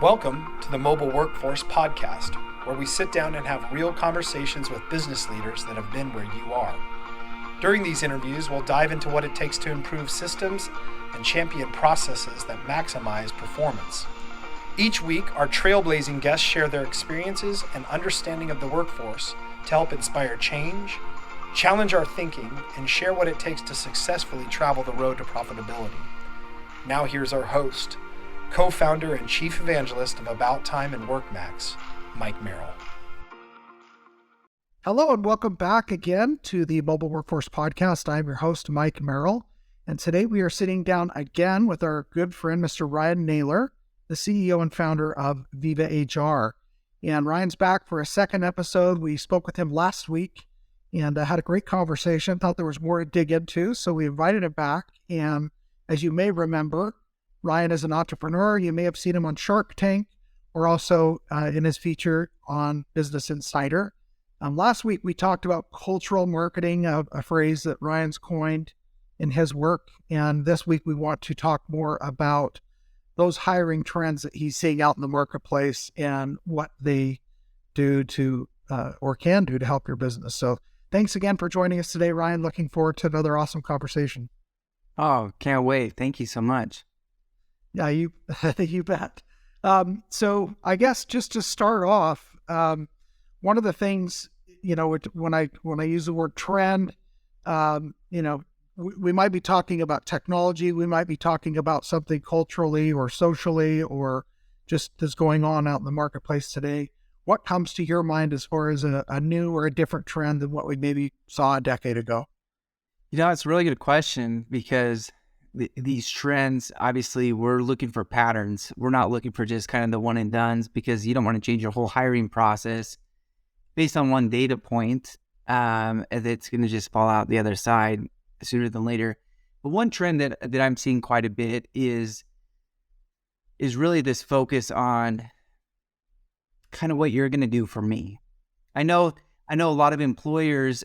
Welcome to the Mobile Workforce Podcast, where we sit down and have real conversations with business leaders that have been where you are. During these interviews, we'll dive into what it takes to improve systems and champion processes that maximize performance. Each week, our trailblazing guests share their experiences and understanding of the workforce to help inspire change, challenge our thinking, and share what it takes to successfully travel the road to profitability. Now here's our host, co-founder and chief evangelist of About Time and WorkMax, Mike Merrill. Hello and welcome back again to the Mobile Workforce Podcast. I'm your host, Mike Merrill, and today we are sitting down again with our good friend, Mr. Ryan Naylor, the CEO and founder of Viva HR. And Ryan's back for a second episode. We spoke with him last week and had a great conversation. Thought there was more to dig into, so we invited him back. And as you may remember, Ryan is an entrepreneur. You may have seen him on Shark Tank or also in his feature on Business Insider. Last week, we talked about cultural marketing, a phrase that Ryan's coined in his work. And this week, we want to talk more about those hiring trends that he's seeing out in the marketplace and what they do to or can do to help your business. So thanks again for joining us today, Ryan. Looking forward to another awesome conversation. Oh, can't wait. Thank you so much. Yeah, you bet. So I guess just to start off, one of the things, when I use the word trend, we might be talking about technology. We might be talking about something culturally or socially or just that's going on out in the marketplace today. What comes to your mind as far as a new or a different trend than what we maybe saw a decade ago? It's a really good question because these trends, obviously, we're looking for patterns. We're not looking for just kind of the one and dones because you don't want to change your whole hiring process based on one data point. And it's going to just fall out the other side sooner than later. But one trend that I'm seeing quite a bit is really this focus on kind of what you're going to do for me. I know a lot of employers,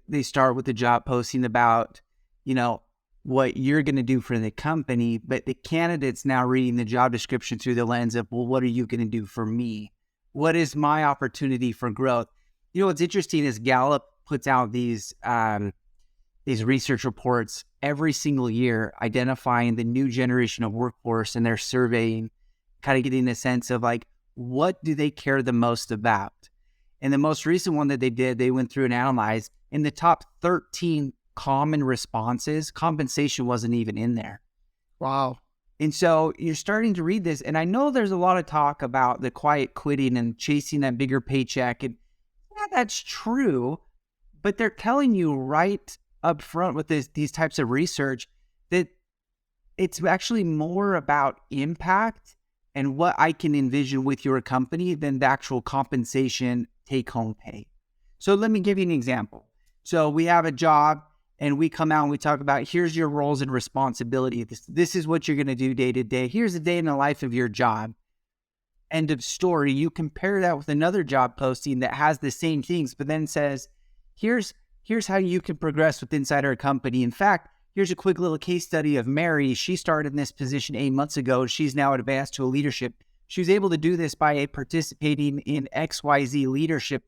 they start with the job posting about, what you're going to do for the company, but the candidate's now reading the job description through the lens of, well, what are you going to do for me? What is my opportunity for growth? What's interesting is Gallup puts out these research reports every single year, identifying the new generation of workforce, and they're surveying, kind of getting a sense of like, what do they care the most about? And the most recent one that they did, they went through and analyzed in the top 13 common responses, compensation wasn't even in there. Wow. And so you're starting to read this, and I know there's a lot of talk about the quiet quitting and chasing that bigger paycheck. And yeah, that's true, but they're telling you right up front with these types of research that it's actually more about impact and what I can envision with your company than the actual compensation take-home pay. So let me give you an example. So we have a job, and we come out and we talk about, here's your roles and responsibility. This is what you're going to do day to day. Here's a day in the life of your job. End of story. You compare that with another job posting that has the same things, but then says, here's how you can progress with inside our company. In fact, here's a quick little case study of Mary. She started in this position 8 months ago. She's now advanced to a leadership. She was able to do this by participating in XYZ leadership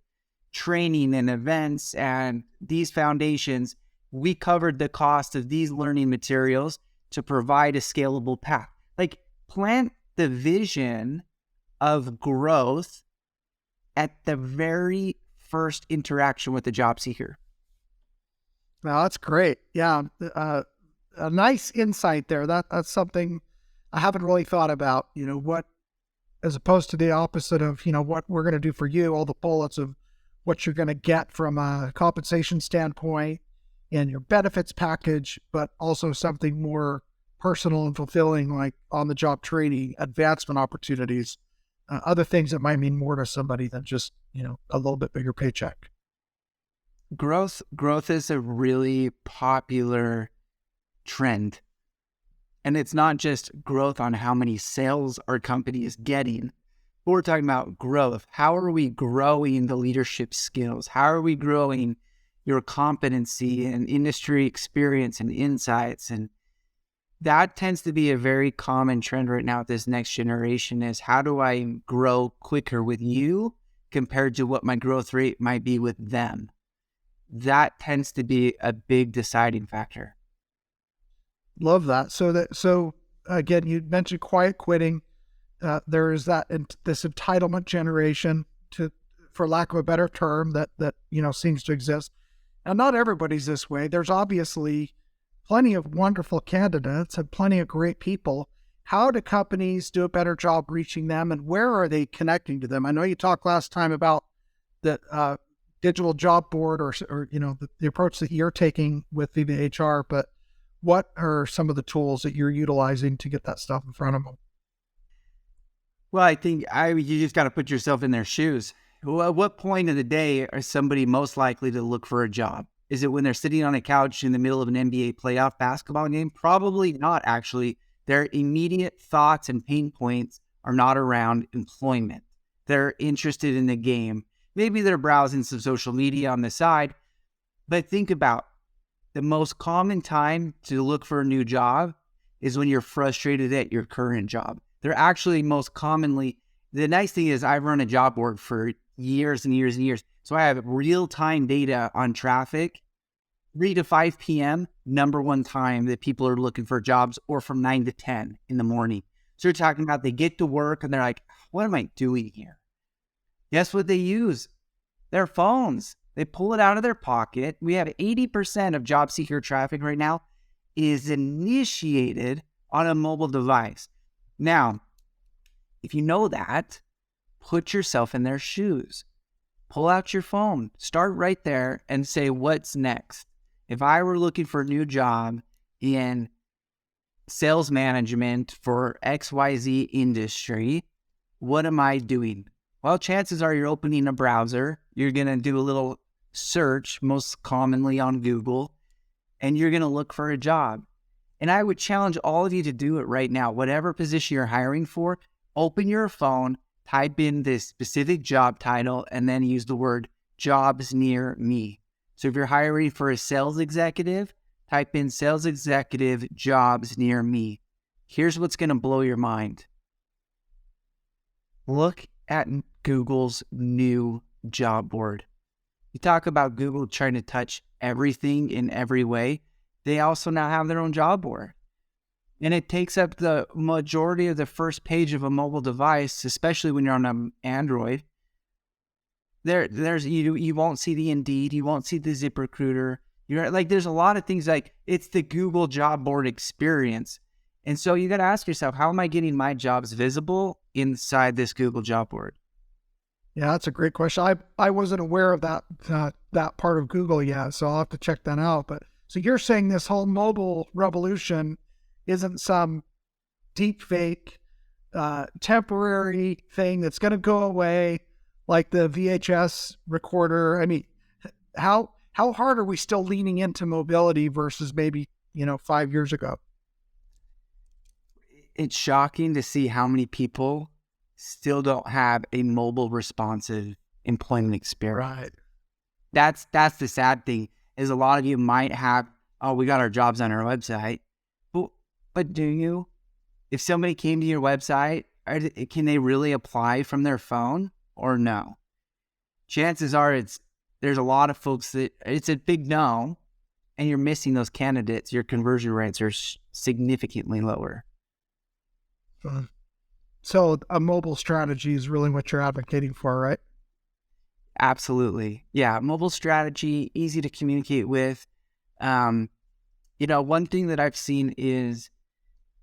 training and events and these foundations. We covered the cost of these learning materials to provide a scalable path. Like, plant the vision of growth at the very first interaction with the job seeker. Well, that's great. Yeah. A nice insight there. That's something I haven't really thought about, what, as opposed to the opposite of, what we're going to do for you, all the bullets of what you're going to get from a compensation standpoint and your benefits package, but also something more personal and fulfilling, like on-the-job training, advancement opportunities, other things that might mean more to somebody than just, a little bit bigger paycheck. Growth is a really popular trend. And it's not just growth on how many sales our company is getting, but we're talking about growth. How are we growing the leadership skills? How are we growing your competency and industry experience and insights? And That tends to be a very common trend right now with this next generation is how do I grow quicker with you compared to what my growth rate might be with them? That tends to be a big deciding factor. Love that. So again, you mentioned quiet quitting. There is this entitlement generation, for lack of a better term, that seems to exist. Now, not everybody's this way. There's obviously plenty of wonderful candidates and plenty of great people. How do companies do a better job reaching them, and where are they connecting to them? I know you talked last time about the digital job board or the approach that you're taking with Viva HR, but what are some of the tools that you're utilizing to get that stuff in front of them? Well, I think you just got to put yourself in their shoes. Well, at what point of the day is somebody most likely to look for a job? Is it when they're sitting on a couch in the middle of an NBA playoff basketball game? Probably not, actually. Their immediate thoughts and pain points are not around employment. They're interested in the game. Maybe they're browsing some social media on the side, but think about the most common time to look for a new job is when you're frustrated at your current job. They're actually most commonly, the nice thing is I've run a job board for years and years and years. So I have real-time data on traffic. 3 to 5 p.m., number one time that people are looking for jobs, or from 9 to 10 in the morning. So you're talking about they get to work and they're like, what am I doing here? Guess what they use? Their phones. They pull it out of their pocket. We have 80% of job seeker traffic right now is initiated on a mobile device. Now, if you know that, put yourself in their shoes. Pull out your phone. Start right there and say, what's next? If I were looking for a new job in sales management for XYZ industry, what am I doing? Well, chances are you're opening a browser. You're going to do a little search, most commonly on Google, and you're going to look for a job. And I would challenge all of you to do it right now. Whatever position you're hiring for, open your phone, type in this specific job title, and then use the word jobs near me. So if you're hiring for a sales executive, type in sales executive jobs near me. Here's what's going to blow your mind. Look at Google's new job board. You talk about Google trying to touch everything in every way. They also now have their own job board. And it takes up the majority of the first page of a mobile device, especially when you're on an Android. You won't see the Indeed, you won't see the ZipRecruiter. There's a lot of things like it's the Google job board experience. And so you got to ask yourself, how am I getting my jobs visible inside this Google job board? Yeah, that's a great question. I wasn't aware of that part of Google yet, so I'll have to check that out. But so you're saying this whole mobile revolution isn't some deep fake, temporary thing that's going to go away like the VHS recorder. I mean, how hard are we still leaning into mobility versus maybe, 5 years ago? It's shocking to see how many people still don't have a mobile responsive employment experience. Right. That's the sad thing is a lot of you might have, we got our jobs on our website. But do you? If somebody came to your website, can they really apply from their phone or no? Chances are there's a lot of folks that it's a big no, and you're missing those candidates. Your conversion rates are significantly lower. So a mobile strategy is really what you're advocating for, right? Absolutely. Yeah. Mobile strategy, easy to communicate with. One thing that I've seen is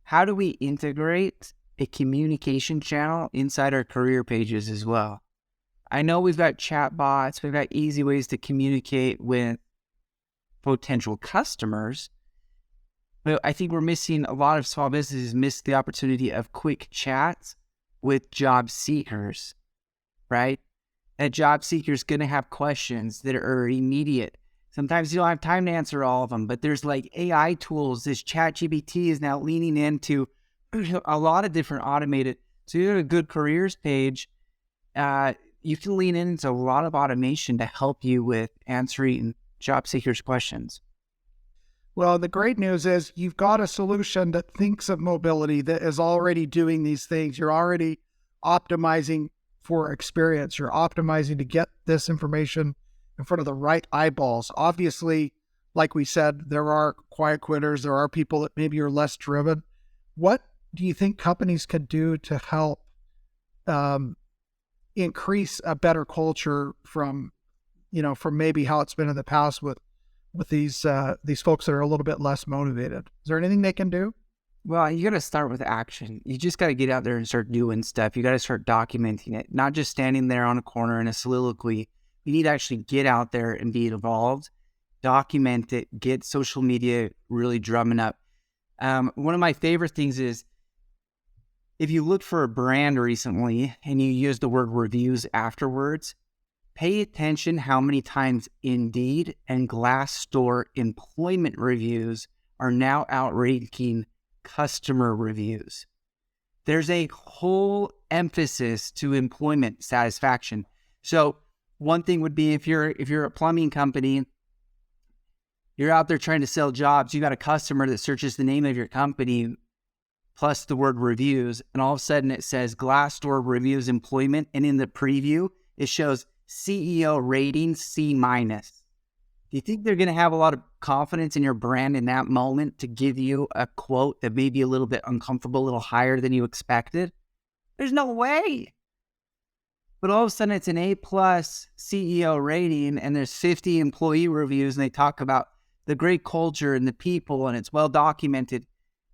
how do we integrate a communication channel inside our career pages as well? I know we've got chat bots, we've got easy ways to communicate with potential customers, but I think we're missing, a lot of small businesses miss the opportunity of quick chats with job seekers, right? A job seeker is going to have questions that are immediate. Sometimes you don't have time to answer all of them, but there's like AI tools. This Chat GPT is now leaning into a lot of different automated. So you have a good careers page. You can lean into a lot of automation to help you with answering job seekers' questions. Well, the great news is you've got a solution that thinks of mobility, that is already doing these things. You're already optimizing for experience. You're optimizing to get this information in front of the right eyeballs. Obviously, like we said, there are quiet quitters. There are people that maybe are less driven. What do you think companies can do to help increase a better culture from maybe how it's been in the past with these folks that are a little bit less motivated? Is there anything they can do? Well, you got to start with action. You just got to get out there and start doing stuff. You got to start documenting it, not just standing there on a corner in a soliloquy. You need to actually get out there and be involved, document it, get social media really drumming up. One of my favorite things is if you look for a brand recently and you use the word reviews afterwards, pay attention how many times Indeed and Glassdoor employment reviews are now outranking customer reviews. There's a whole emphasis to employment satisfaction. So one thing would be if you're a plumbing company, you're out there trying to sell jobs, you got a customer that searches the name of your company plus the word reviews, and all of a sudden it says Glassdoor reviews employment, and in the preview it shows CEO rating C-. Do you think they're going to have a lot of confidence in your brand in that moment to give you a quote that may be a little bit uncomfortable, a little higher than you expected? There's no way. But all of a sudden it's an A+ CEO rating and there's 50 employee reviews and they talk about the great culture and the people and it's well documented.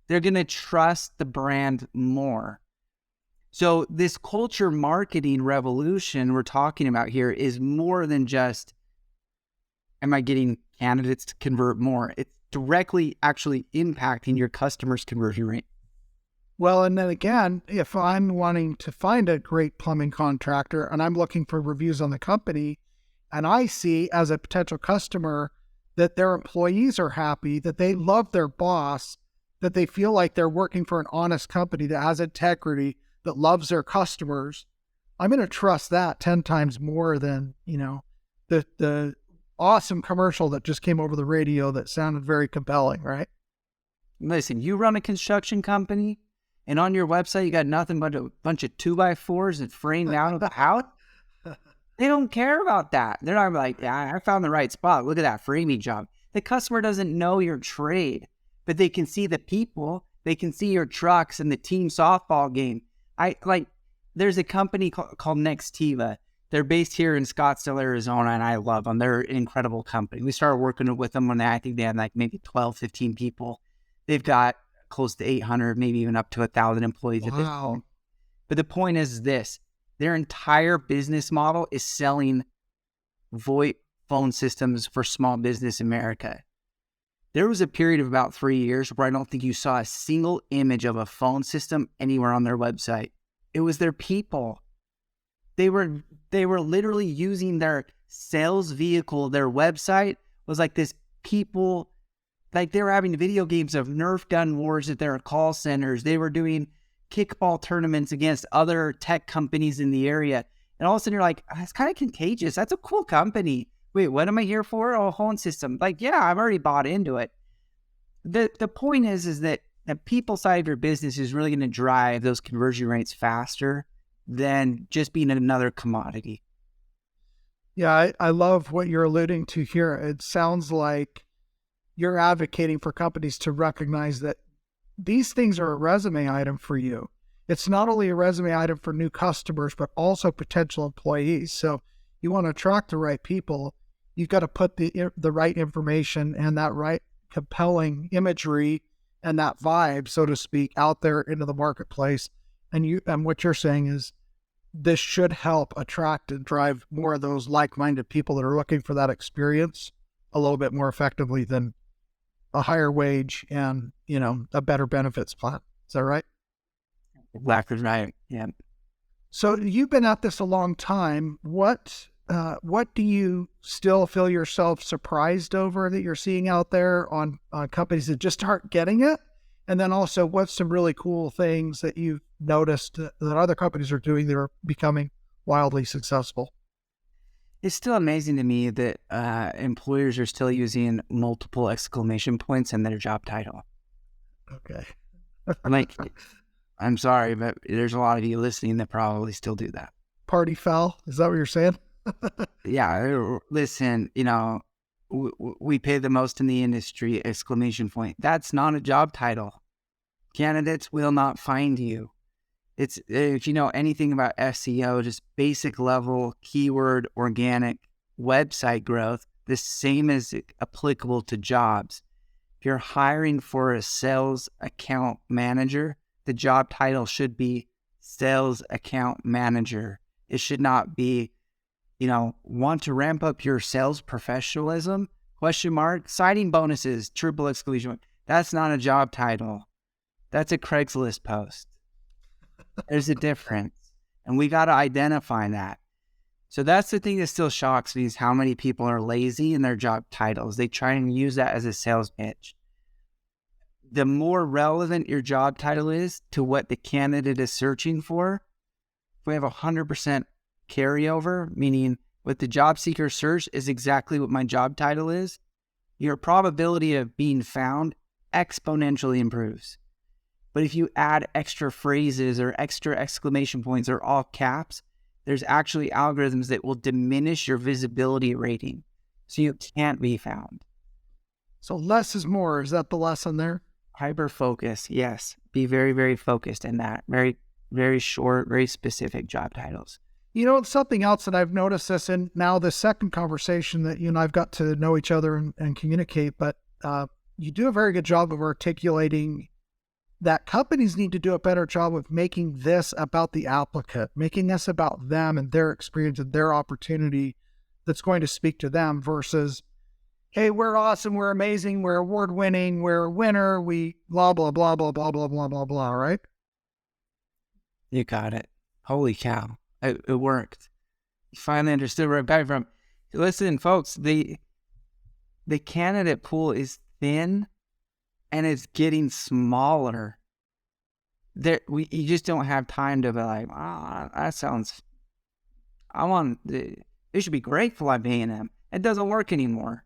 They're going to trust the brand more. So this culture marketing revolution we're talking about here is more than just, am I getting candidates to convert more? It's directly actually impacting your customers' conversion rate. Well, and then again, if I'm wanting to find a great plumbing contractor and I'm looking for reviews on the company, and I see as a potential customer that their employees are happy, that they love their boss, that they feel like they're working for an honest company that has integrity, that loves their customers, I'm going to trust that 10 times more than, the awesome commercial that just came over the radio that sounded very compelling, right? Listen, you run a construction company and on your website you got nothing but a bunch of 2x4s that framed out of the house. They don't care about that. They're not like, yeah, I found the right spot. Look at that framing job. The customer doesn't know your trade, but they can see the people. They can see your trucks and the team softball game. There's a company called Nextiva. They're based here in Scottsdale, Arizona, and I love them. They're an incredible company. We started working with them when I think they had like maybe 12, 15 people. They've got close to 800, maybe even up to 1,000 employees at this point. But the point is this. Their entire business model is selling VoIP phone systems for small business America. There was a period of about 3 years where I don't think you saw a single image of a phone system anywhere on their website. It was their people. They were literally using their sales vehicle. Their website was like this people, like they were having video games of Nerf gun wars at their call centers. They were doing kickball tournaments against other tech companies in the area. And all of a sudden you're like, that's kind of contagious. That's a cool company. Wait, what am I here for? Oh, phone system. Like, yeah, I've already bought into it. The point is that the people side of your business is really going to drive those conversion rates faster than just being another commodity. Yeah, I love what you're alluding to here. It sounds like you're advocating for companies to recognize that these things are a resume item for you. It's not only a resume item for new customers, but also potential employees. So you want to attract the right people. You've got to put the right information and that right compelling imagery and that vibe, so to speak, out there into the marketplace. And what you're saying is this should help attract and drive more of those like-minded people that are looking for that experience a little bit more effectively than a higher wage and, a better benefits plan. Is that right? Exactly right. Yeah. So you've been at this a long time. What do you still feel yourself surprised over that you're seeing out there on companies that just aren't getting it? And then also, what's some really cool things that you've noticed that other companies are doing that are becoming wildly successful? It's still amazing to me that employers are still using multiple exclamation points in their job title. Okay. Like, I'm sorry, but there's a lot of you listening that probably still do that. Party foul? Is that what you're saying? Yeah, listen, we pay the most in the industry, exclamation point. That's not a job title. Candidates will not find you. It's, if you know anything about SEO, just basic level keyword organic website growth, the same is applicable to jobs. If you're hiring for a sales account manager, the job title should be sales account manager. It should not be, want to ramp up your sales professionalism? ? Signing bonuses, triple exclamation. That's not a job title. That's a Craigslist post. There's a difference. And we got to identify that. So that's the thing that still shocks me, is how many people are lazy in their job titles. They try and use that as a sales pitch. The more relevant your job title is to what the candidate is searching for, if we have 100% carryover, meaning what the job seeker search is exactly what my job title is, your probability of being found exponentially improves. But if you add extra phrases or extra exclamation points or all caps, there's actually algorithms that will diminish your visibility rating, so you can't be found. So less is more. Is that the lesson there? Hyper focus, yes. Be very, very focused in that. Very, very short, very specific job titles. Something else that I've noticed this in now the second conversation that you and I've got to know each other and communicate, but you do a very good job of articulating that companies need to do a better job of making this about the applicant, making this about them and their experience and their opportunity that's going to speak to them versus, hey, we're awesome, we're amazing, we're award-winning, we're a winner, we blah, blah, blah, blah, blah, blah, blah, blah, blah, right? You got it. Holy cow. It worked. You finally understood where I'm coming from. Listen, folks, the candidate pool is thin and it's getting smaller. You just don't have time to be like, that sounds, they should be grateful I'm paying them. It doesn't work anymore.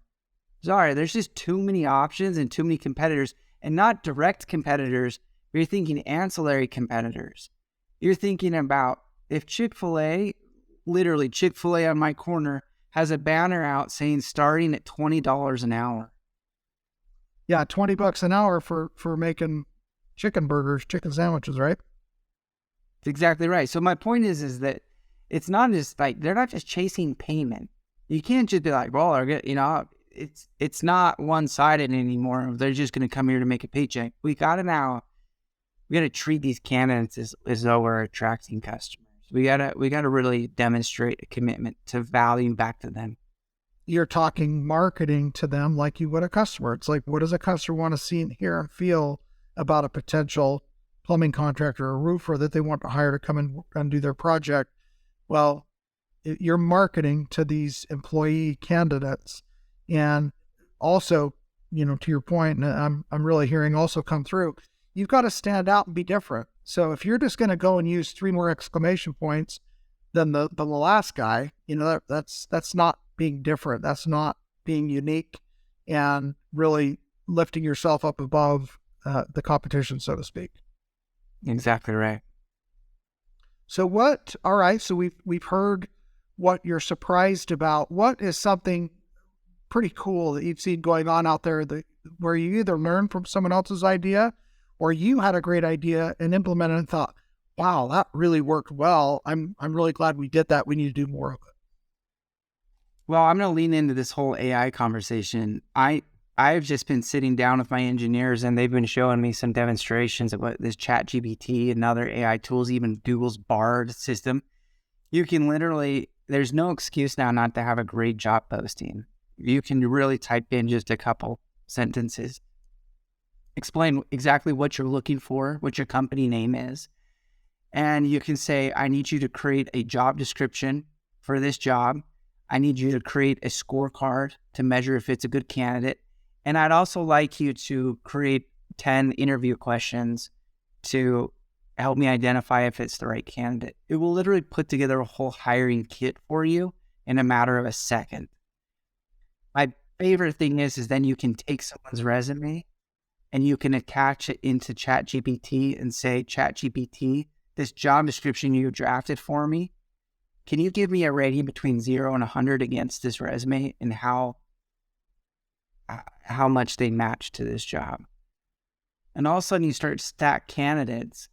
Sorry, there's just too many options and too many competitors, and not direct competitors. You're thinking ancillary competitors. You're thinking about if Chick-fil-A, literally Chick-fil-A on my corner, has a banner out saying starting at $20 an hour. Yeah, $20 an hour for making chicken burgers, chicken sandwiches, right? That's exactly right. So my point is that it's not just like, they're not just chasing payment. You can't just be like, well, it's not one-sided anymore. They're just going to come here to make a paycheck. We got to treat these candidates as though we're attracting customers. We got to really demonstrate a commitment to value back to them. You're talking marketing to them like you would a customer. It's like, what does a customer want to see and hear and feel about a potential plumbing contractor or roofer that they want to hire to come in and do their project? Well, you're marketing to these employee candidates. And also, to your point, and I'm really hearing also come through, you've got to stand out and be different. So if you're just going to go and use 3 more exclamation points than the last guy, that's not being different. That's not being unique and really lifting yourself up above the competition, so to speak. Exactly right. So all right, so we've heard what you're surprised about. What is something pretty cool that you've seen going on out there where you either learned from someone else's idea or you had a great idea and implemented and thought, wow, that really worked well. I'm really glad we did that. We need to do more of it. Well, I'm going to lean into this whole AI conversation. I've just been sitting down with my engineers and they've been showing me some demonstrations of what this Chat GPT and other AI tools, even Google's Bard system. You can literally, there's no excuse now not to have a great job posting. You can really type in just a couple sentences, explain exactly what you're looking for, what your company name is. And you can say, I need you to create a job description for this job. I need you to create a scorecard to measure if it's a good candidate. And I'd also like you to create 10 interview questions to help me identify if it's the right candidate. It will literally put together a whole hiring kit for you in a matter of a second. My favorite thing is then you can take someone's resume and you can attach it into Chat GPT and say, Chat GPT, this job description you drafted for me, can you give me a rating between 0 and 100 against this resume and how much they match to this job? And all of a sudden you start to stack candidates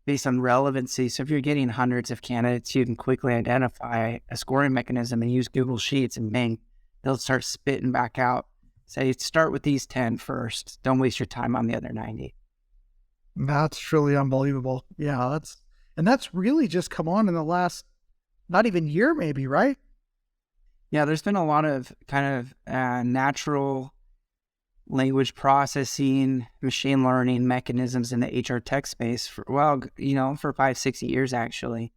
based on relevancy. So if you're getting hundreds of candidates, you can quickly identify a scoring mechanism and use Google Sheets, and bang, they'll start spitting back out. Say, start with these 10 first. Don't waste your time on the other 90. That's truly unbelievable. Yeah, that's really just come on in the last, not even year maybe, right? Yeah, there's been a lot of kind of natural language processing, machine learning mechanisms in the HR tech space for 5-6 years, actually.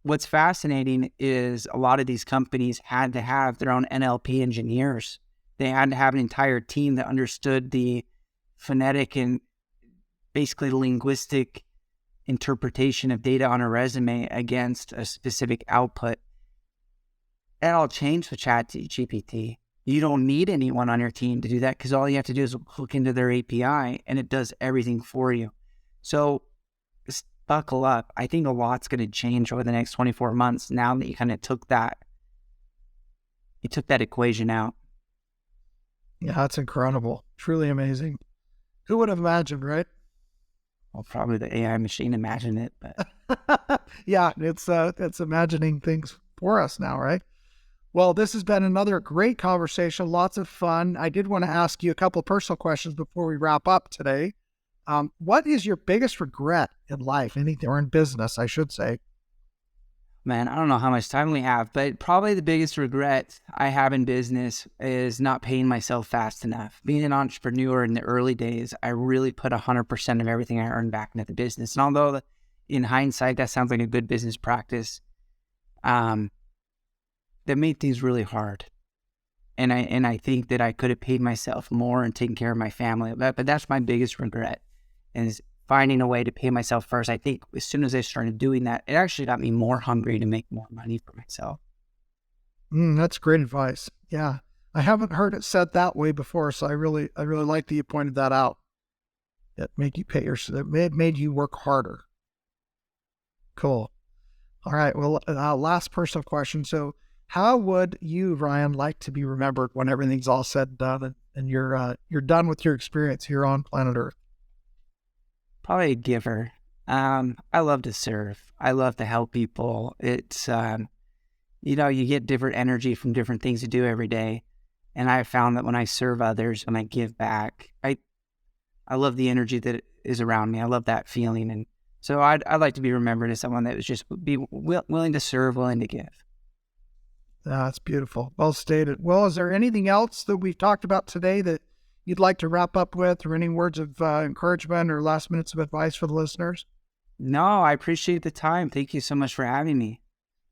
What's fascinating is a lot of these companies had to have their own NLP engineers. They had to have an entire team that understood the phonetic and basically linguistic interpretation of data on a resume against a specific output. That all changed with Chat GPT. You don't need anyone on your team to do that because all you have to do is hook into their API and it does everything for you. So just buckle up. I think a lot's going to change over the next 24 months now that you kind of took that equation out. Yeah, that's incredible. Truly amazing. Who would have imagined, right? Well, probably the AI machine imagined it, but yeah, it's imagining things for us now, right? Well, this has been another great conversation. Lots of fun. I did want to ask you a couple of personal questions before we wrap up today. What is your biggest regret in life, anything, or in business, I should say? Man, I don't know how much time we have, but probably the biggest regret I have in business is not paying myself fast enough. Being an entrepreneur in the early days, I really put 100% of everything I earned back into the business. And although in hindsight, that sounds like a good business practice, that made things really hard. And I think that I could have paid myself more and taken care of my family. But that's my biggest regret, is finding a way to pay myself first. I think as soon as I started doing that, it actually got me more hungry to make more money for myself. That's great advice. Yeah. I haven't heard it said that way before, so I really like that you pointed that out. It made you work harder. Cool. All right. Well, last personal question. So how would you, Ryan, like to be remembered when everything's all said and done and you're done with your experience here on planet Earth? Probably a giver. I love to serve. I love to help people. It's, you get different energy from different things you do every day. And I found that when I serve others, when I give back, I love the energy that is around me. I love that feeling. And so I'd like to be remembered as someone that was just willing to serve, willing to give. That's beautiful. Well stated. Well, is there anything else that we've talked about today that you'd like to wrap up with, or any words of encouragement or last minutes of advice for the listeners? No, I appreciate the time. Thank you so much for having me.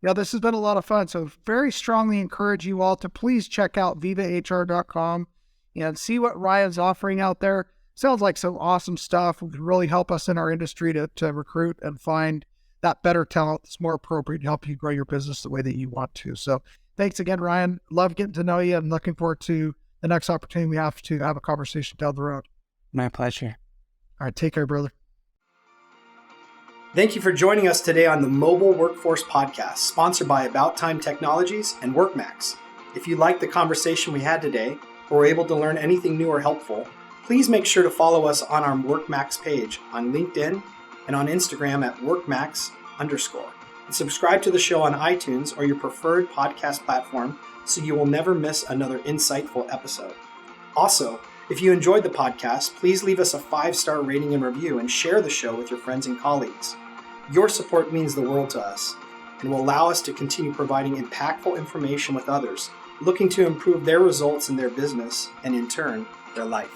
Yeah, this has been a lot of fun. So very strongly encourage you all to please check out vivahr.com and see what Ryan's offering out there. Sounds like some awesome stuff. It could really help us in our industry to recruit and find that better talent that's more appropriate to help you grow your business the way that you want to. So thanks again, Ryan. Love getting to know you and looking forward to the next opportunity we have to have a conversation down the road. My pleasure. All right. Take care, brother. Thank you for joining us today on the Mobile Workforce Podcast, sponsored by About Time Technologies and WorkMax. If you liked the conversation we had today, or were able to learn anything new or helpful, please make sure to follow us on our WorkMax page on LinkedIn and on Instagram at WorkMax_. And subscribe to the show on iTunes or your preferred podcast platform so you will never miss another insightful episode. Also, if you enjoyed the podcast, please leave us a 5-star rating and review and share the show with your friends and colleagues. Your support means the world to us and will allow us to continue providing impactful information with others looking to improve their results in their business and, in turn, their life.